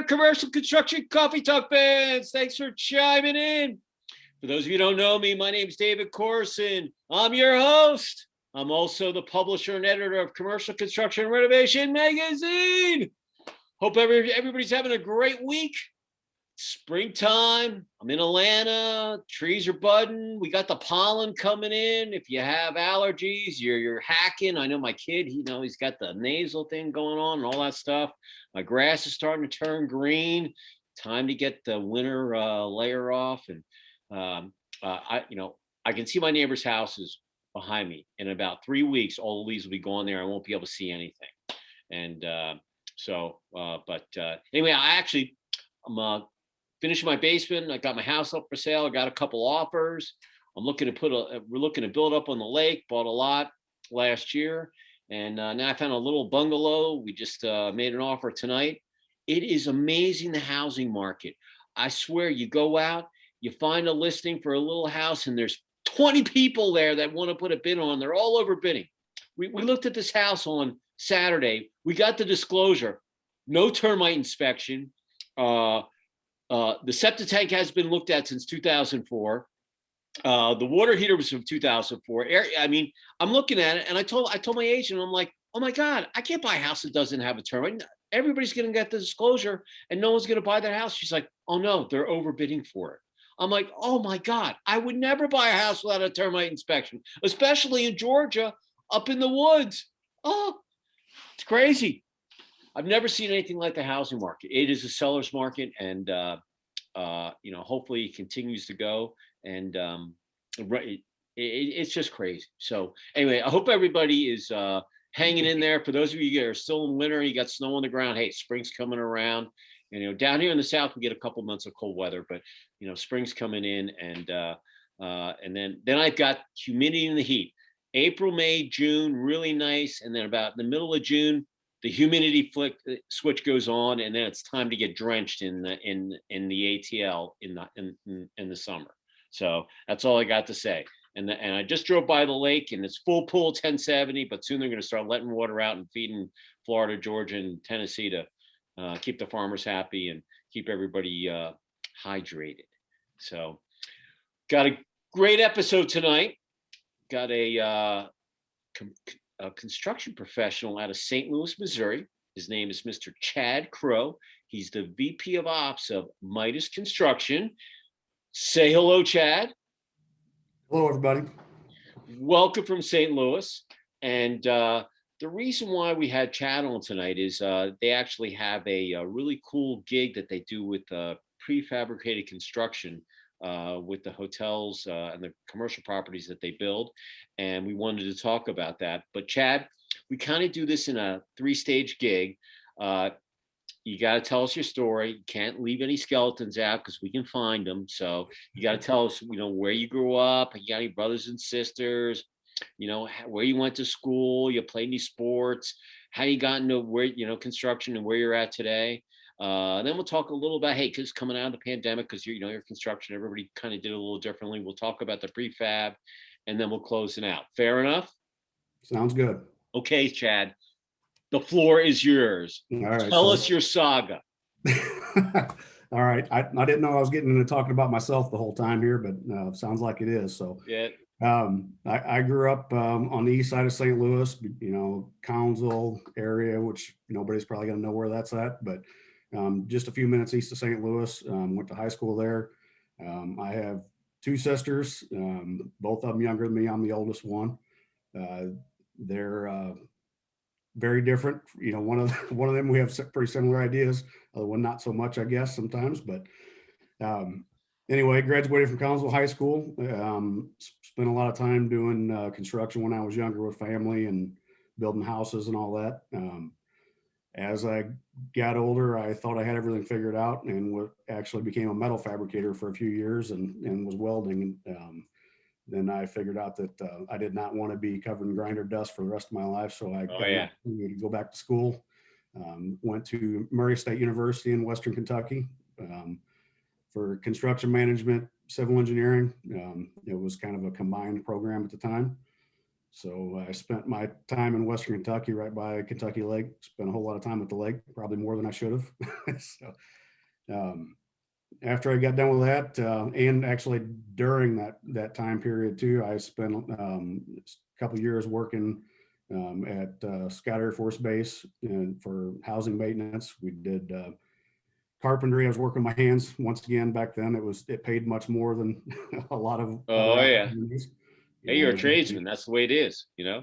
commercial construction coffee talk fans. Thanks for chiming in. For those of you who don't know me, my name is David Corson. I'm your host. I'm also the publisher and editor of Commercial Construction and Renovation magazine. Hope everybody's having a great week. Springtime. I'm in Atlanta. Trees are budding. We got the pollen coming in. If you have allergies, you're hacking. I know my kid, he's got the nasal thing going on and all that stuff. My grass is starting to turn green. Time to get the winter layer off. And I can see my neighbor's houses behind me. In about 3 weeks, all the leaves will be gone there. I won't be able to see anything. And anyway, I'm finishing my basement. I got my house up for sale. I got a couple offers. We're looking to build up on the lake. Bought a lot last year, and now I found a little bungalow. We just made an offer tonight. It is amazing, the housing market. I swear, you go out, you find a listing for a little house, and there's 20 people there that want to put a bid on. They're all over bidding. We looked at this house on Saturday. We got the disclosure, no termite inspection. The septic tank has been looked at since 2004. The water heater was from 2004. I'm looking at it, and I told my agent, I'm like, oh my God, I can't buy a house that doesn't have a termite. Everybody's going to get the disclosure, and no one's going to buy that house. She's like, oh no, they're overbidding for it. I'm like, oh my God, I would never buy a house without a termite inspection, especially in Georgia, up in the woods. Oh, it's crazy. I've never seen anything like the housing market. It is a seller's market, and hopefully it continues to go. And it's just crazy. So anyway, I hope everybody is hanging in there. For those of you that are still in winter, you got snow on the ground. Hey, spring's coming around. Down here in the South, we get a couple months of cold weather, but spring's coming in, and then I've got humidity and the heat. April, May, June, really nice, and then about the middle of June, the humidity switch goes on, and then it's time to get drenched in the ATL in the summer. So that's all I got to say. And I just drove by the lake, and it's full pool 1070, but soon they're going to start letting water out and feeding Florida, Georgia, and Tennessee to keep the farmers happy and keep everybody hydrated. So got a great episode tonight. Got a construction professional out of St. Louis, Missouri. His name is Mr. Chad Crowe. He's the VP of Ops of Midas Construction. Say hello, Chad. Hello, everybody. Welcome from St. Louis. And the reason why we had Chad on tonight is they actually have a really cool gig that they do with prefabricated construction with the hotels and the commercial properties that they build. And we wanted to talk about that. But Chad, we kind of do this in a 3-stage gig. You got to tell us your story. You can't leave any skeletons out because we can find them. So you got to tell us, where you grew up, you got any brothers and sisters, where you went to school, you played any sports, how you got into construction and where you're at today. Then we'll talk a little about, hey, because coming out of the pandemic, because you're construction, everybody kind of did it a little differently. We'll talk about the prefab, and then we'll close it out. Fair enough? Sounds good. Okay, Chad, the floor is yours. All right, Tell us your saga. All right. I didn't know I was getting into talking about myself the whole time here, but sounds like it is. So yeah. I grew up on the east side of St. Louis, Collinsville area, which nobody's probably going to know where that's at, but just a few minutes east of St. Louis. Went to high school there. I have 2 sisters, both of them younger than me. I'm the oldest one. They're very different. One of them we have pretty similar ideas. Other one not so much, I guess, sometimes. But anyway, graduated from Collinsville High School. Spent a lot of time doing construction when I was younger with family and building houses and all that. As I got older, I thought I had everything figured out, and actually became a metal fabricator for a few years and was welding. Then I figured out that I did not want to be covered in grinder dust for the rest of my life. So I got to go back to school. Went to Murray State University in Western Kentucky for construction management, civil engineering. It was kind of a combined program at the time. So I spent my time in Western Kentucky, right by Kentucky Lake. Spent a whole lot of time at the lake, probably more than I should have. So After I got done with that, and actually during that time period too, I spent a couple years working at Scott Air Force Base and for housing maintenance. We did carpentry. I was working my hands once again. Back then, it paid much more than a lot of Oh other yeah. opportunities. Hey, I you're a was making, tradesman. That's the way it is, yeah,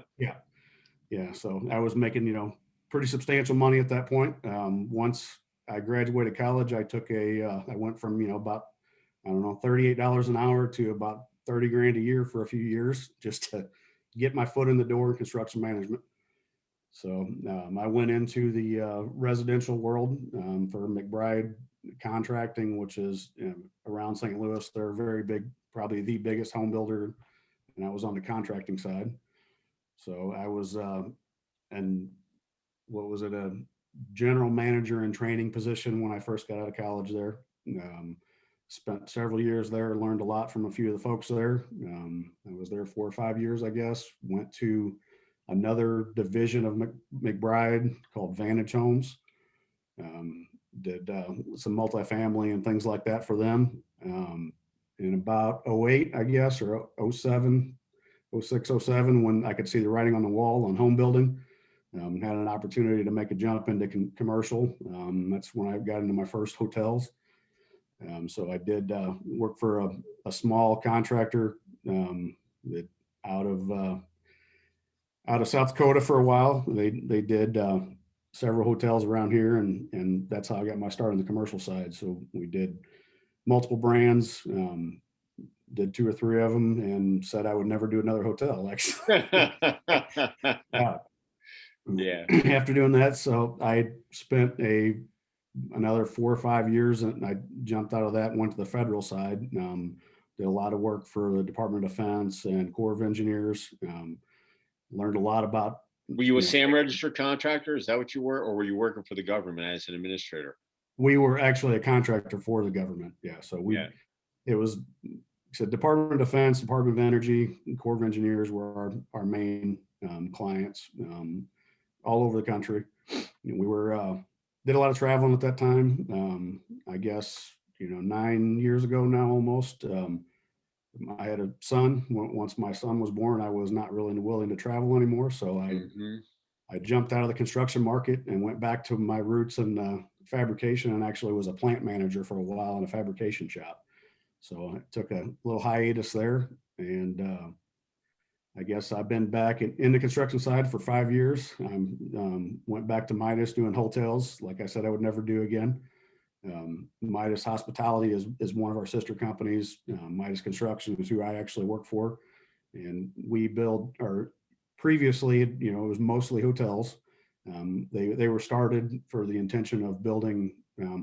yeah. So I was making pretty substantial money at that point. Once I graduated college, I went from about, I don't know, $38 an hour to about 30 grand a year for a few years just to get my foot in the door in construction management. So I went into the residential world for McBride Contracting, which is around St. Louis. They're very big, probably the biggest home builder, and I was on the contracting side. So I was, and what was it, a general manager in training position when I first got out of college there. Spent several years there, learned a lot from a few of the folks there. I was there 4 or 5 years, I guess. Went to another division of McBride called Vantage Homes. Did some multifamily and things like that for them. In about '08, I guess, or '07, '06, '07, when I could see the writing on the wall on home building. Had an opportunity to make a jump into commercial. That's when I got into my first hotels. So I did work for a small contractor that out of South Dakota for a while. They did several hotels around here, and that's how I got my start on the commercial side. So we did multiple brands, did 2 or 3 of them, and said I would never do another hotel. Actually, yeah. Yeah. After doing that, so I spent another 4 or 5 years, and I jumped out of that and went to the federal side. Did a lot of work for the Department of Defense and Corps of Engineers. Learned a lot about. Were you a SAM registered contractor? Is that what you were, or were you working for the government as an administrator? We were actually a contractor for the government. Yeah, so it was Department of Defense, Department of Energy, and Corps of Engineers were our main clients all over the country. We were did a lot of traveling at that time. I guess 9 years ago now almost. I had a son. Once my son was born, I was not really willing to travel anymore. So I jumped out of the construction market and went back to my roots in fabrication, and actually was a plant manager for a while in a fabrication shop. So I took a little hiatus there, and I guess I've been back in the construction side for 5 years. I went back to Midas doing hotels, like I said I would never do again. Midas Hospitality is one of our sister companies. Midas Construction is who I actually work for, and we build. Or previously, it was mostly hotels. They were started for the intention of building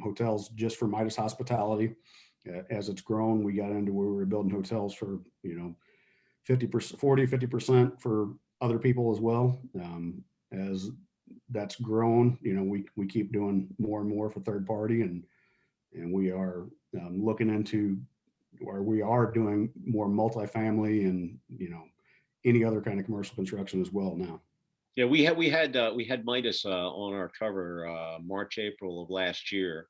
hotels just for Midas Hospitality. As it's grown, we got into where we were building hotels for 50%, 40-50% for other people as well. As that's grown, we keep doing more and more for third party, and we are looking into, or we are doing more multifamily and any other kind of commercial construction as well now. Yeah, we had Midas on our cover March, April of last year.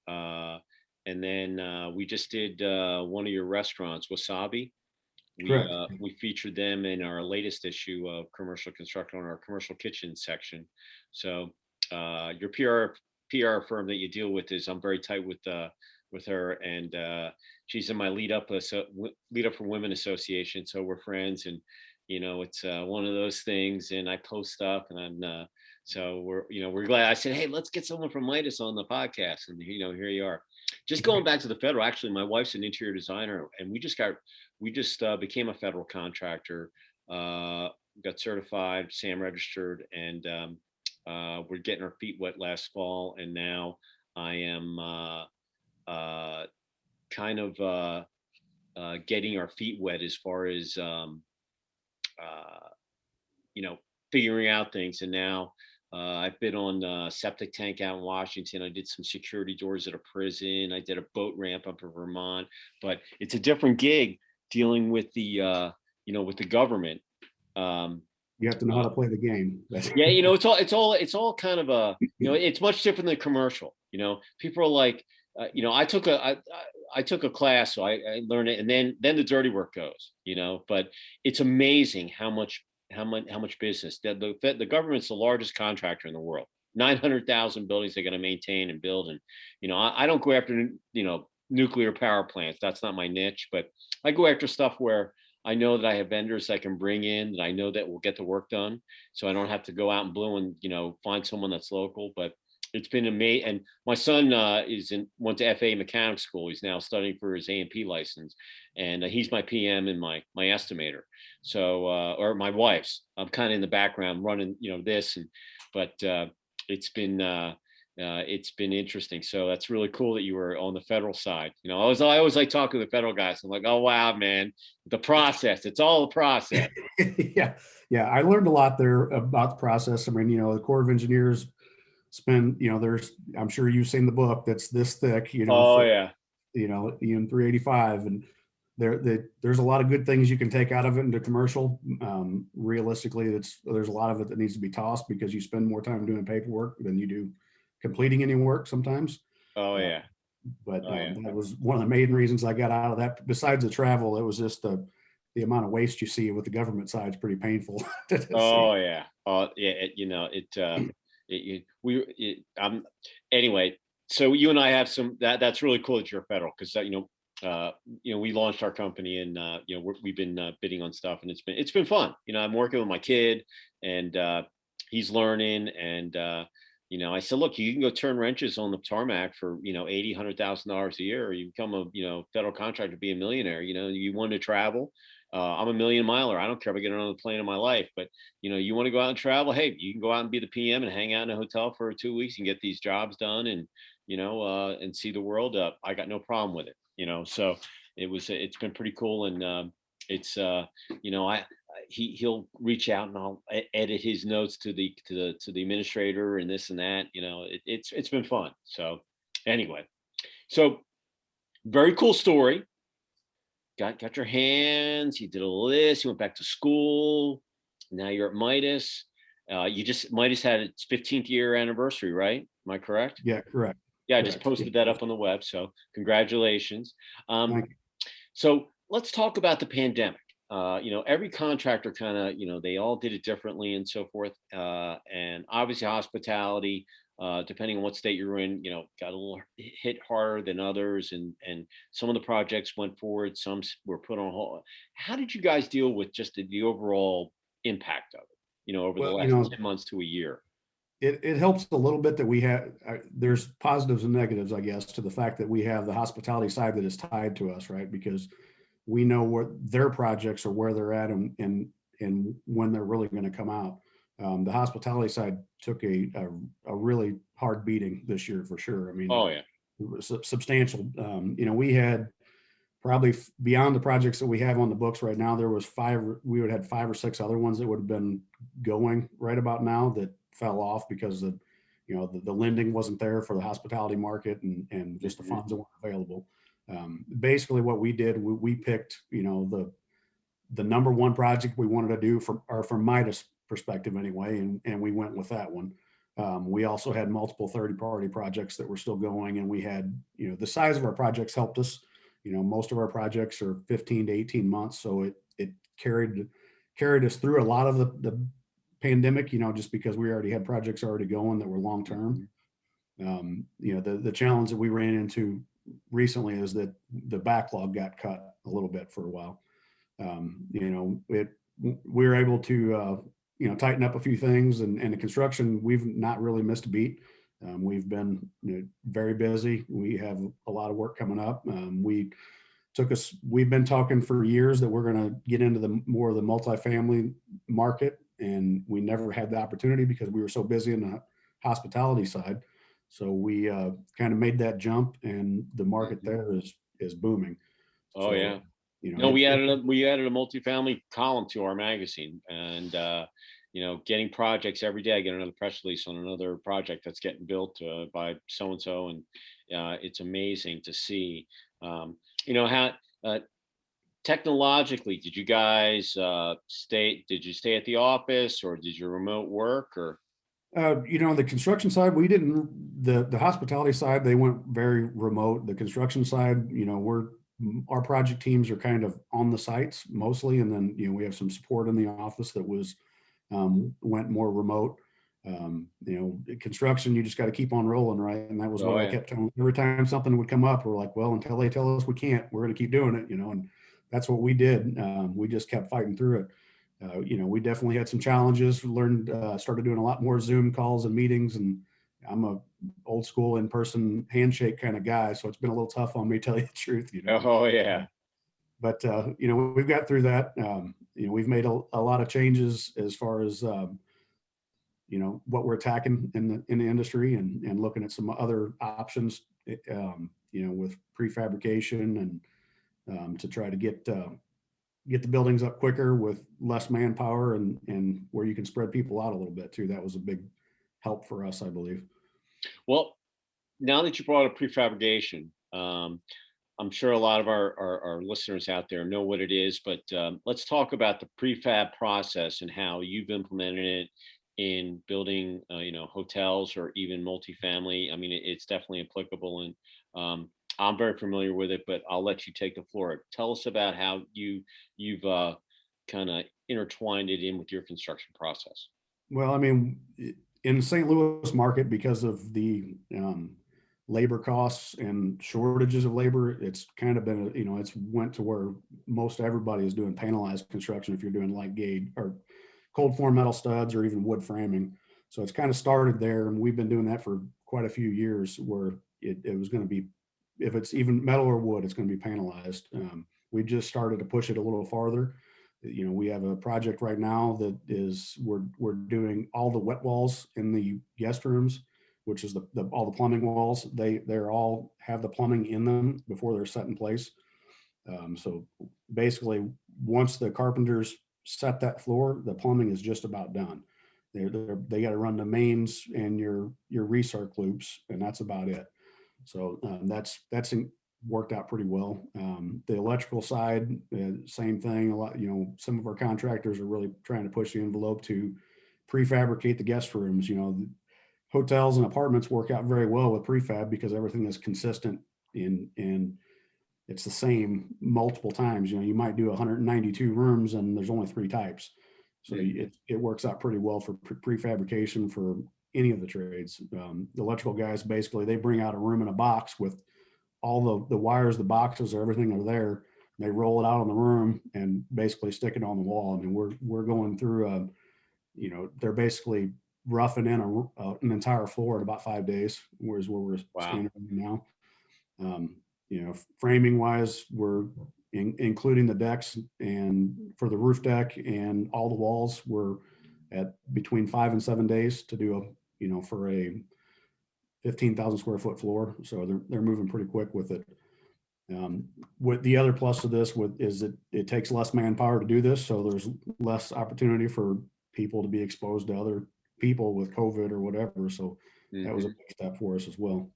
And then we just did one of your restaurants, Wasabi. Correct. We featured them in our latest issue of Commercial Construction on our commercial kitchen section. So your PR firm that you deal with I'm very tight with her, and she's in my lead up for Women Association. So we're friends, and it's one of those things. And I post stuff, and so we're glad. I said, hey, let's get someone from Midas on the podcast, and here you are. Just going back to the federal, actually, my wife's an interior designer, and we just became a federal contractor, got certified, SAM registered, and we're getting our feet wet last fall. And now I am kind of getting our feet wet as far as figuring out things. And now I've been on the septic tank out in Washington. I did some security doors at a prison. I did a boat ramp up in Vermont. But it's a different gig dealing with the with the government. You have to know how to play the game. Yeah, it's all kind of it's much different than commercial. People are like, you know, I took a class, so I learned it, and then the dirty work goes, you know. But it's amazing how much business the government's the largest contractor in the world. 900,000 buildings they're going to maintain and build, and you know, I don't go after, you know, nuclear power plants. That's not my niche, but I go after stuff where I know that I have vendors I can bring in that I know that will get the work done, so I don't have to go out and blue and, you know, find someone that's local. But it's been amazing. And my son went to FA mechanic school. He's now studying for his A&P license, and he's my PM and my estimator. So or my wife's. I'm kind of in the background running, you know, this, and but it's been interesting. So that's really cool that you were on the federal side. You know, I always like talking to the federal guys. I'm like, oh wow, man, the process. It's all the process. Yeah, yeah. I learned a lot there about the process. I mean, you know, the Corps of Engineers spend, you know, I'm sure you've seen the book that's this thick, you know, Oh for, yeah. you know, EN 385, and there's a lot of good things you can take out of it into commercial. Realistically, there's a lot of it that needs to be tossed because you spend more time doing paperwork than you do completing any work sometimes. Oh Uh, yeah. but Oh yeah. that was one of the main reasons I got out of that. Besides the travel, it was just the amount of waste you see with the government side is pretty painful to see. Oh yeah. Oh yeah. You know, anyway. So you and I have that's really cool that you're federal, because you know, we launched our company, and you know, we've been bidding on stuff, and it's been fun. You know, I'm working with my kid, and he's learning, and you know, I said, look, you can go turn wrenches on the tarmac for, you know, $80,000-$100,000 a year, or you become a, you know, federal contractor, be a millionaire. You know, you want to travel. I'm a million miler. I don't care if I get on another plane in my life, but you know, you want to go out and travel. Hey, you can go out and be the PM and hang out in a hotel for 2 weeks and get these jobs done, and you know, and see the world. I got no problem with it. You know, so it's been pretty cool, and it's you know, he'll reach out, and I'll edit his notes to the administrator and this and that. You know, it's been fun. So anyway, so very cool story. Got your hands. You did a list. You went back to school. Now you're at Midas. Midas had its 15th year anniversary, right? Am I correct? Yeah, correct. Yeah, I just Correct. posted that up on the web. So congratulations. Thank you. So let's talk about the pandemic. You know, every contractor kind of, you know, they all did it differently and so forth. And obviously hospitality, depending on what state you're in, you know, got a little hit harder than others. And some of the projects went forward, some were put on hold. How did you guys deal with just the overall impact of it, you know, over the Well, you last know, 10 months to a year? it helps a little bit that we have, there's positives and negatives, I guess, to the fact that we have the hospitality side that is tied to us, right? Because we know where their projects are, where they're at, and when they're really going to come out. The hospitality side took a really hard beating this year for sure. I mean, Oh yeah. it was substantial. You know, we had probably beyond the projects that we have on the books right now, there was we would have had 5 or 6 other ones that would have been going right about now that fell off because of, you know, the lending wasn't there for the hospitality market, and just the funds that weren't available. Basically what we did, we picked, you know, the number one project we wanted to do from Midas perspective anyway, and we went with that one. We also had multiple third-party projects that were still going, and we had, you know, the size of our projects helped us. You know, most of our projects are 15 to 18 months, so it carried us through a lot of the pandemic. You know, just because we already had projects already going that were long term. You know, the challenge that we ran into recently is that the backlog got cut a little bit for a while. You know, we were able to you know, tighten up a few things, and the construction, we've not really missed a beat. We've been, you know, very busy. We have a lot of work coming up. We've been talking for years that we're going to get into more of the multifamily market, and we never had the opportunity because we were so busy in the hospitality side. So we kind of made that jump, and the market there is booming. Oh So, yeah. you know, No, we added a multifamily column to our magazine, and you know, getting projects every day. I get another press release on another project that's getting built by so and so, and it's amazing to see. You know how technologically, did you guys stay? Did you stay at the office, or did you remote work, or? The construction side, we didn't, the hospitality side, they went very remote. The construction side, our project teams are kind of on the sites mostly. And then, we have some support in the office that went more remote. Construction, you just got to keep on rolling, right? And that was what Oh I yeah. kept telling every time something would come up. We're like, well, until they tell us we can't, we're going to keep doing it, and that's what we did. We just kept fighting through it. We definitely had some challenges, started doing a lot more Zoom calls and meetings, and I'm a old school in-person handshake kind of guy. So it's been a little tough on me, to tell you the truth. Oh yeah. But we've got through that. We've made a lot of changes as far as, what we're attacking in the industry, and looking at some other options, with prefabrication, and to try to get the buildings up quicker with less manpower, and where you can spread people out a little bit too. That was a big help for us, I believe. Well, now that you brought up prefabrication, I'm sure a lot of our listeners out there know what it is, but let's talk about the prefab process and how you've implemented it in building, hotels or even multifamily. I mean, it's definitely applicable, and I'm very familiar with it. But I'll let you take the floor. Tell us about how you've kind of intertwined it in with your construction process. Well, I mean, in the St. Louis market, because of the labor costs and shortages of labor, it's kind of been, it's went to where most everybody is doing panelized construction. If you're doing light gauge or cold form metal studs or even wood framing. So it's kind of started there, and we've been doing that for quite a few years, where it was going to be, if it's even metal or wood, it's going to be panelized. We just started to push it a little farther. We have a project right now that is, we're doing all the wet walls in the guest rooms, which is all the plumbing walls. They're all have the plumbing in them before they're set in place. So basically, once the carpenters set that floor, the plumbing is just about done. They got to run the mains and your recirc loops, and that's about it. So that's worked out pretty well. The electrical side, same thing. A lot, some of our contractors are really trying to push the envelope to prefabricate the guest rooms. Hotels and apartments work out very well with prefab because everything is consistent and it's the same multiple times. You might do 192 rooms and there's only 3 types. So it works out pretty well for prefabrication for any of the trades. The electrical guys, basically, they bring out a room in a box with all the wires, the boxes, everything are there. They roll it out on the room and basically stick it on the wall. I mean, we're going through, they're basically roughing in an entire floor in about 5 days, whereas where we're Wow. standing now. Framing wise, we're including the decks, and for the roof deck and all the walls, we're at between 5 and 7 days to do for a 15,000 square foot floor. So they're moving pretty quick with it. What the other plus of this is that it takes less manpower to do this. So there's less opportunity for people to be exposed to other people with COVID or whatever. So that was a big step for us as well.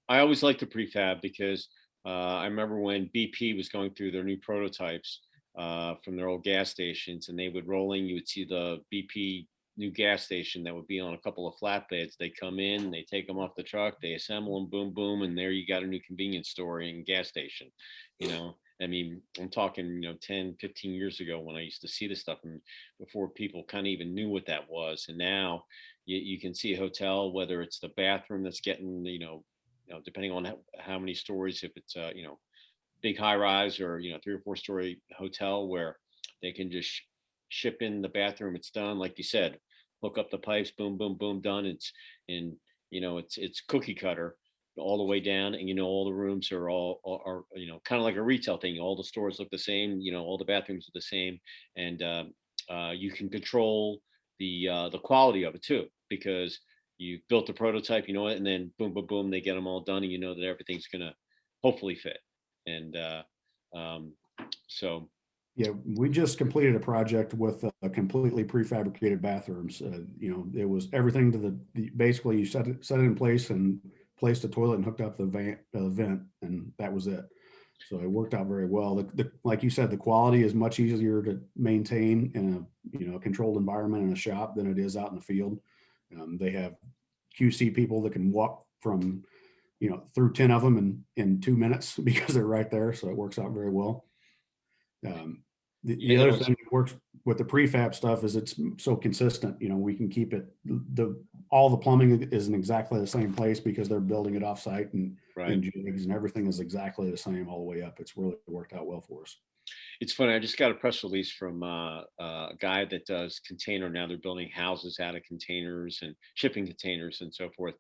I always like the prefab because I remember when BP was going through their new prototypes from their old gas stations, and they would roll in, you would see the BP new gas station that would be on a couple of flatbeds. They come in, they take them off the truck, they assemble them, boom, boom, and there you got a new convenience store and gas station. I mean, I'm talking, 10, 15 years ago when I used to see this stuff, and before people kind of even knew what that was. And now you can see a hotel, whether it's the bathroom that's getting, depending on how many stories, if it's big high rise or 3 or 4 story hotel, where they can just ship in the bathroom, it's done, like you said, hook up the pipes, boom, boom, boom, done. It's cookie cutter all the way down, and all the rooms are all kind of like a retail thing. All the stores look the same, all the bathrooms are the same, and you can control the quality of it too, because you built the prototype, and then boom, boom, boom, they get them all done, and that everything's gonna hopefully fit. And so Yeah, we just completed a project with completely prefabricated bathrooms. It was everything to the basically you set it in place and placed a toilet and hooked up the vent, and that was it. So it worked out very well. Like you said, the quality is much easier to maintain in a controlled environment in a shop than it is out in the field. They have QC people that can walk from, through 10 of them in 2 minutes because they're right there. So it works out very well. The other thing that works with the prefab stuff is it's so consistent. We can keep it, all the plumbing isn't exactly the same place because they're building it offsite and jigs, and everything is exactly the same all the way up. It's really worked out well for us. It's funny. I just got a press release from a guy that does container. Now they're building houses out of containers and shipping containers and so forth.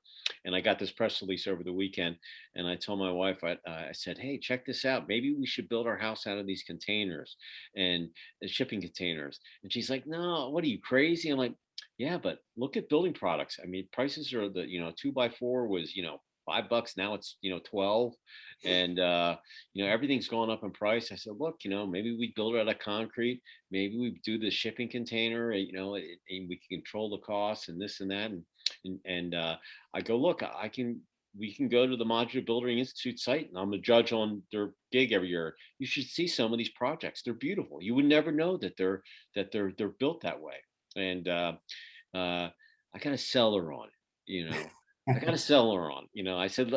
And I got this press release over the weekend, and I told my wife, I said, "Hey, check this out. Maybe we should build our house out of these containers and shipping containers." And she's like, "No, what are you, crazy?" I'm like, "Yeah, but look at building products. I mean, prices are 2x4 was $5. Now it's 12, and everything's going up in price." I said, "Look, maybe we build it out of concrete. Maybe we do the shipping container, and we can control the costs and this and that." And I go, "Look, we can go to the Modular Building Institute site, and I'm a judge on their gig every year. You should see some of these projects. They're beautiful. You would never know that they're built that way." And I kind of sell her on it. I got to sell her on. I said,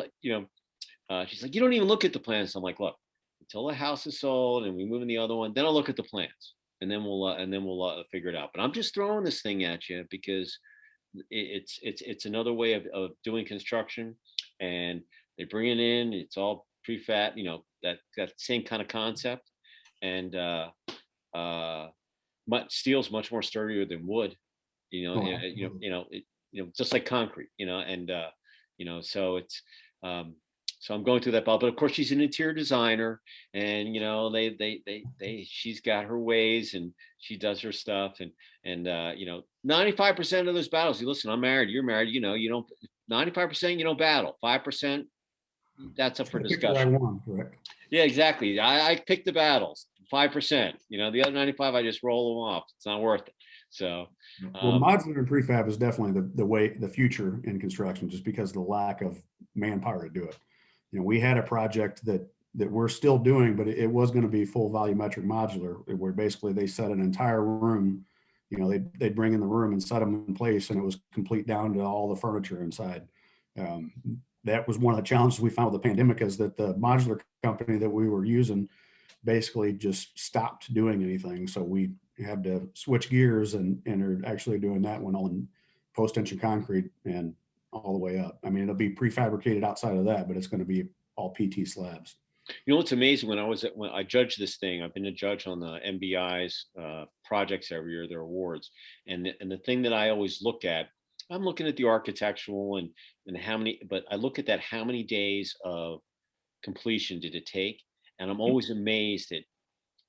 she's like, "You don't even look at the plans." I'm like, "Look, until the house is sold and we move in the other one, then I'll look at the plans, and then we'll figure it out." But I'm just throwing this thing at you because it's another way of doing construction, and they bring it in. It's all prefab, that same kind of concept, and steel's much more sturdier than wood. Just like concrete, and so it's so I'm going through that ball. But of course, she's an interior designer, and she's got her ways, and she does her stuff, and 95% of those battles. You listen, I'm married, you're married. You don't 95%. You don't battle. 5%. That's up for discussion. Correct. Yeah, exactly. I pick the battles. 5%. The other 95, I just roll them off. It's not worth it. So, well, modular and prefab is definitely the future in construction, just because of the lack of manpower to do it. We had a project that we're still doing, but it was going to be full volumetric modular, where basically they set an entire room. They'd bring in the room and set them in place, and it was complete down to all the furniture inside. That was one of the challenges we found with the pandemic, is that the modular company that we were using basically just stopped doing anything. So we had to switch gears and are actually doing that one on post-tension concrete and all the way up. I mean, it'll be prefabricated outside of that, but it's going to be all PT slabs. What's amazing, when I judge this thing, I've been a judge on the MBI's projects every year, their awards. And the thing that I always look at, I'm looking at the architectural and how many, but I look at that, how many days of completion did it take? And I'm always amazed at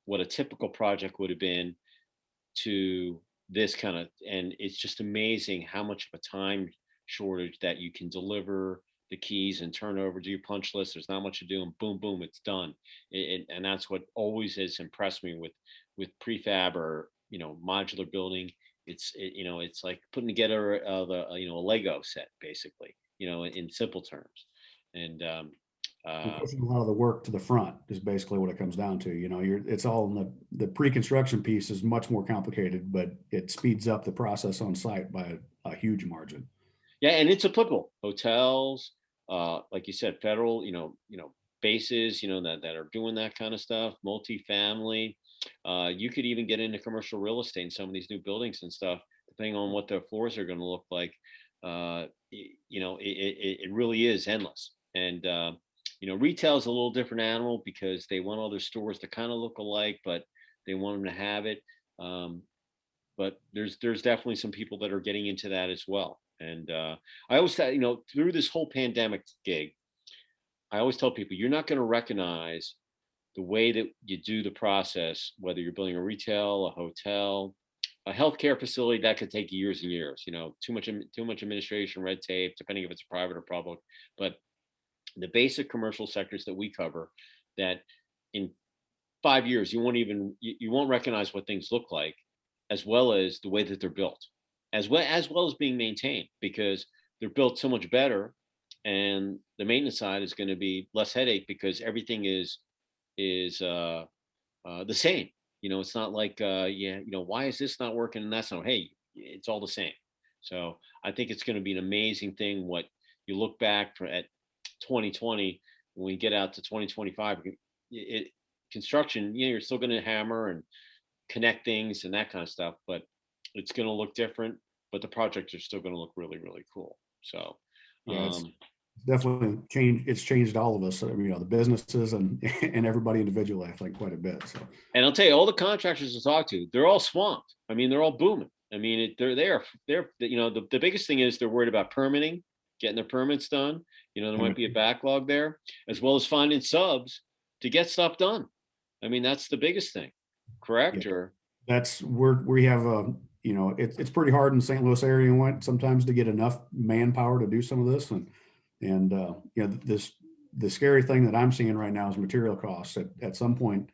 what a typical project would have been to this kind of, and it's just amazing how much of a time shortage that you can deliver the keys and turn over, do your punch list. There's not much to do, and boom, boom, it's done. And that's what always has impressed me with prefab or modular building. It's like putting together a Lego set, basically, in simple terms. And pushing a lot of the work to the front is basically what it comes down to. It's all in the pre-construction piece is much more complicated, but it speeds up the process on site by a huge margin. Yeah, and it's applicable. Hotels, like you said, federal, bases, that are doing that kind of stuff, multifamily. You could even get into commercial real estate in some of these new buildings and stuff, depending on what their floors are going to look like. It really is endless. And retail is a little different animal, because they want all their stores to kind of look alike, but they want them to have it. But there's definitely some people that are getting into that as well. And I always tell, through this whole pandemic gig, I always tell people, you're not going to recognize the way that you do the process, whether you're building a retail, a hotel, a healthcare facility. That could take years and years. Too much administration, red tape, depending if it's private or public. But the basic commercial sectors that we cover, that in 5 years you won't recognize what things look like, as well as the way that they're built, as well as being maintained, because they're built so much better, and the maintenance side is going to be less headache, because everything is the same. It's not like why is this not working and that's not. Hey, it's all the same. So I think it's going to be an amazing thing. What you look back at 2020, when we get out to 2025, construction, you're still going to hammer and connect things and that kind of stuff, but it's going to look different. But the projects are still going to look really, really cool. So, Yeah, it's definitely changed. It's changed all of us, the businesses and and everybody individually, I think, quite a bit. So, and I'll tell you, all the contractors I talk to, they're all swamped. I mean, they're all booming. I mean, they're the biggest thing is they're worried about permitting, getting their permits done. There might be a backlog there, as well as finding subs to get stuff done. I mean, that's the biggest thing, correct? Yeah. Or that's where we have it's pretty hard in St. Louis area sometimes to get enough manpower to do some of this, and the scary thing that I'm seeing right now is material costs. At some point,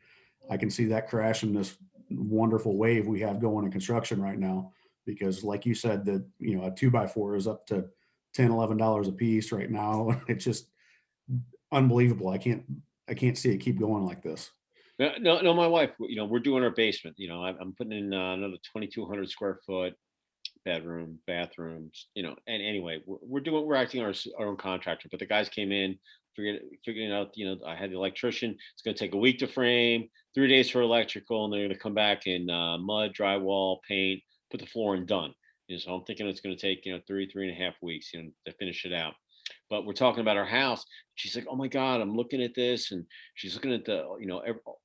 I can see that crash in this wonderful wave we have going in construction right now, because like you said, that a 2x4 is up to $10-11 a piece right now. It's just unbelievable. I can't see it keep going like this. No, my wife, we're doing our basement. I'm putting in another 2,200 square foot bedroom, bathrooms, and anyway, we're acting our own contractor, but the guys came in, figuring out, I had the electrician. It's going to take a week to frame, 3 days for electrical, and they're going to come back in mud, drywall, paint, put the floor in, done. So I'm thinking it's going to take, 3.5 weeks, to finish it out. But we're talking about our house. She's like, oh my God, I'm looking at this. And she's looking at the,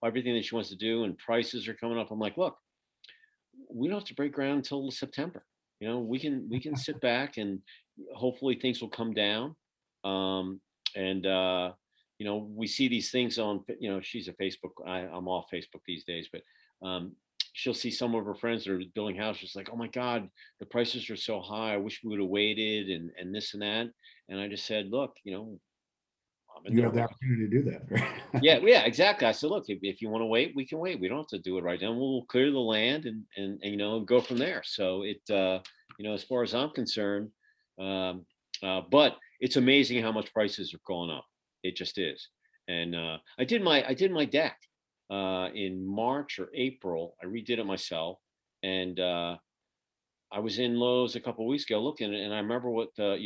everything that she wants to do, and prices are coming up. I'm like, look, we don't have to break ground until September. We can sit back and hopefully things will come down. And we see these things on, she's a Facebook. I'm off Facebook these days, but she'll see some of her friends that are building houses like, oh my God, the prices are so high. I wish we would have waited and this and that. And I just said, look, you have the opportunity to do that, right? yeah, exactly. I said, look, if you want to wait, we can wait. We don't have to do it right now. We'll clear the land and go from there. So it, as far as I'm concerned, but it's amazing how much prices are going up. It just is. And I did my deck in March or April. I redid it myself, and I was in Lowe's a couple of weeks ago looking, and I remember what the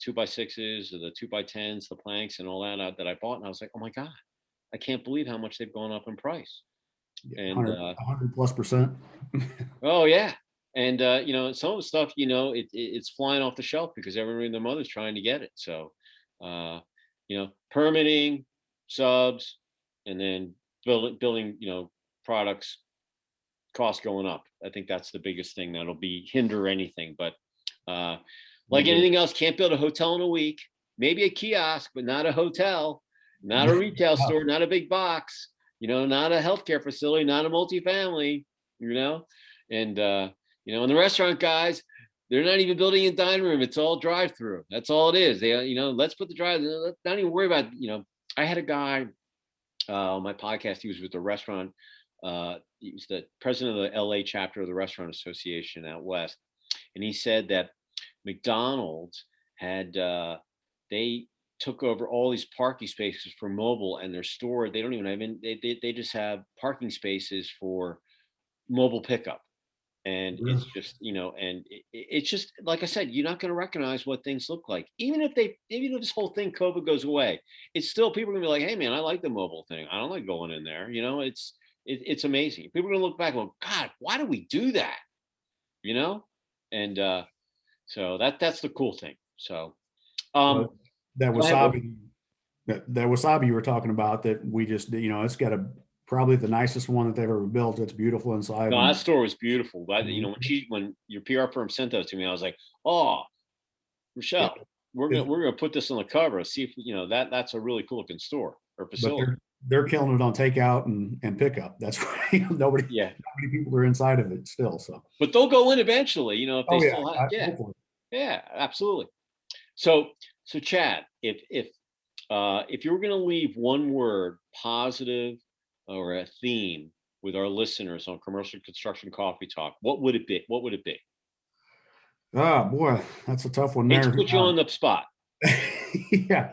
2x6s or the 2x10s, the planks, and all that I bought, and I was like, oh my God, I can't believe how much they've gone up in price. And 100+%. oh yeah, and some of the stuff, it's flying off the shelf because everybody and their mother's trying to get it. So, permitting, subs, and then building, products, cost going up. I think that's the biggest thing that'll be hinder anything. But like anything else, can't build a hotel in a week. Maybe a kiosk, but not a hotel, not a retail store, not a big box, not a healthcare facility, not a multifamily, and and the restaurant guys, they're not even building a dining room. It's all drive-through. That's all it is. They, let's put the drive. Let's not even worry about, I had a guy on my podcast. He was with the restaurant. He was the president of the LA chapter of the Restaurant Association out west, and he said that McDonald's had they took over all these parking spaces for mobile, and their store, they don't even have they just parking spaces for mobile pickup. And it's just, and it's just, like I said, you're not going to recognize what things look like. Even if this whole thing, COVID, goes away, it's still, people are going to be like, hey man, I like the mobile thing. I don't like going in there. It's amazing. People are going to look back and go, God, why do we do that? And so that's the cool thing. So that wasabi, that wasabi you were talking about, that we just, it's got probably the nicest one that they've ever built. It's beautiful inside. No, that store was beautiful. But when your PR firm sent those to me, I was like, oh, Rochelle, we're gonna put this on the cover. See if that's a really cool looking store or facility. But they're killing it on takeout and pickup. That's why nobody people are inside of it still. So, but they'll go in eventually. If they still have, yeah, absolutely. So Chad, if you were gonna leave one word, positive, or a theme with our listeners on Commercial Construction Coffee Talk, what would it be? What would it be? Oh boy, that's a tough one there. To put you on the spot. Yeah.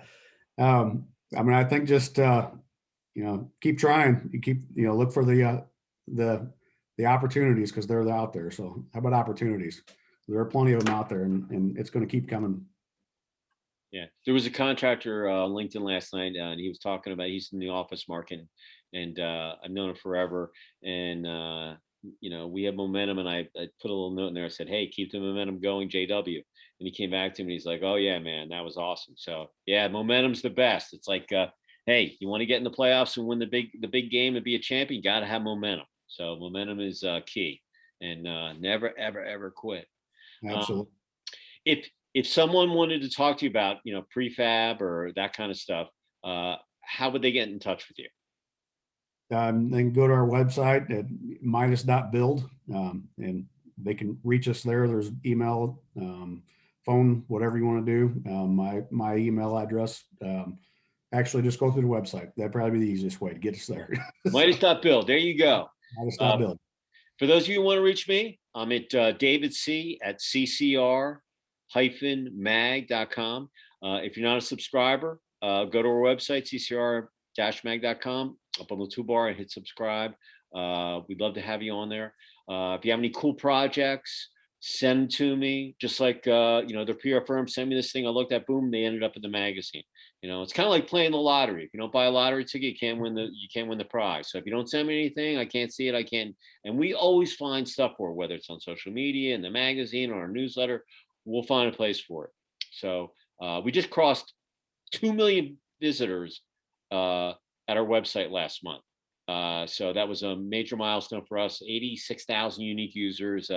I think just keep trying. You keep look for the opportunities, because they're out there. So how about opportunities? there are plenty of them out there, and it's going to keep coming. Yeah, there was a contractor on LinkedIn last night, and he was talking about he's in the office market, and I've known him forever, and we have momentum, and I put a little note in there. I said, hey, keep the momentum going, JW, and he came back to me. And he's like, oh yeah, man, that was awesome. So yeah, momentum's the best. It's like, hey, you want to get in the playoffs and win the big game and be a champion, you got to have momentum. So momentum is key, and never ever quit. Absolutely. If someone wanted to talk to you about, prefab or that kind of stuff, how would they get in touch with you? They can go to our website at midas.build, and they can reach us there. There's email, phone, whatever you want to do. My email address, actually just go through the website. That'd probably be the easiest way to get us there. Midas.build. There you go. Midas.build. For those of you who want to reach me, I'm at David C at CCR-mag.com. If you're not a subscriber, go to our website, ccr-mag.com. Up on the toolbar and hit subscribe. We'd love to have you on there. If you have any cool projects, send them to me. Just like their PR firm sent me this thing. I looked at, boom, they ended up in the magazine. It's kind of like playing the lottery. If you don't buy a lottery ticket, you can't win the prize. So if you don't send me anything, I can't see it. I can't. And we always find stuff for it, whether it's on social media, in the magazine, or our newsletter. We'll find a place for it. So we just crossed 2 million visitors at our website last month. So that was a major milestone for us. 86,000 unique users.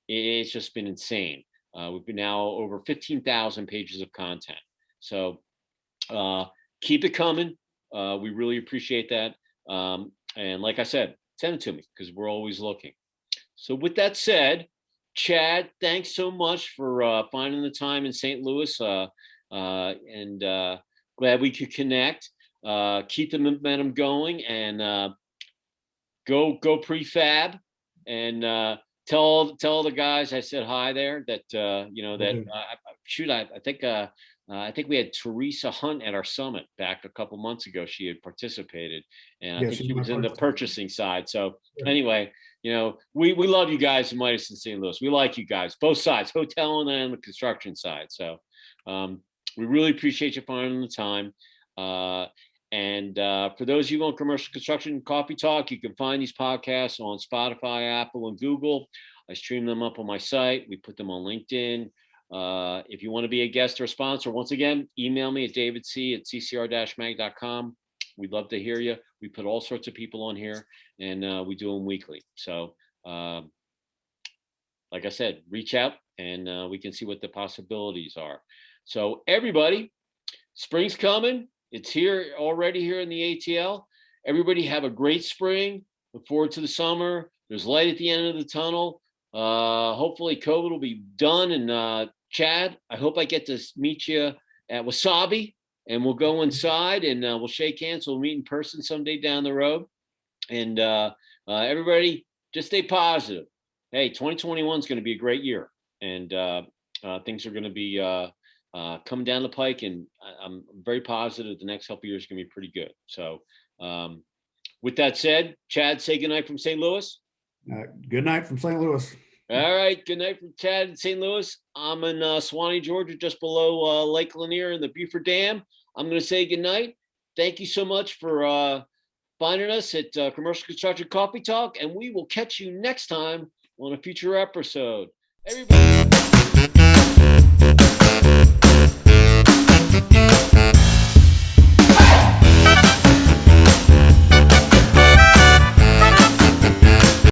It's just been insane. We've been now over 15,000 pages of content. So keep it coming. We really appreciate that. And like I said, send it to me because we're always looking. So with that said, Chad, thanks so much for finding the time in St. Louis, and glad we could connect. Keep the momentum going, and go prefab, and tell the guys I said hi there, that I think we had Teresa Hunt at our summit back a couple months ago. She had participated, and I think she was in the purchasing side. So anyway, we love you guys in Midas and St. Louis. We like you guys, both sides, hotel and the construction side. So we really appreciate you finding the time. And for those of you on Commercial Construction Coffee Talk, you can find these podcasts on Spotify, Apple, and Google. I stream them up on my site. We put them on LinkedIn. If you want to be a guest or a sponsor, once again, email me at davidc@ccr-mag.com. We'd love to hear you. We put all sorts of people on here, and we do them weekly. So like I said, reach out, and we can see what the possibilities are. So everybody, spring's coming. It's here already here in the ATL. Everybody have a great spring. Look forward to the summer. There's light at the end of the tunnel. Hopefully COVID will be done. And Chad, I hope I get to meet you at Wasabi, and we'll go inside, and we'll shake hands. We'll meet in person someday down the road. And everybody, just stay positive. Hey, 2021 is going to be a great year, and things are going to be coming down the pike, and I'm very positive the next couple of years are going to be pretty good. So with that said, Chad, say goodnight from St. Louis. Good night from St. Louis. All right, good night from Chad in St. Louis. I'm in Suwanee, Georgia, just below Lake Lanier and the Beaufort Dam. I'm going to say goodnight. Thank you so much for finding us at Commercial Construction Coffee Talk, and we will catch you next time on a future episode. Everybody.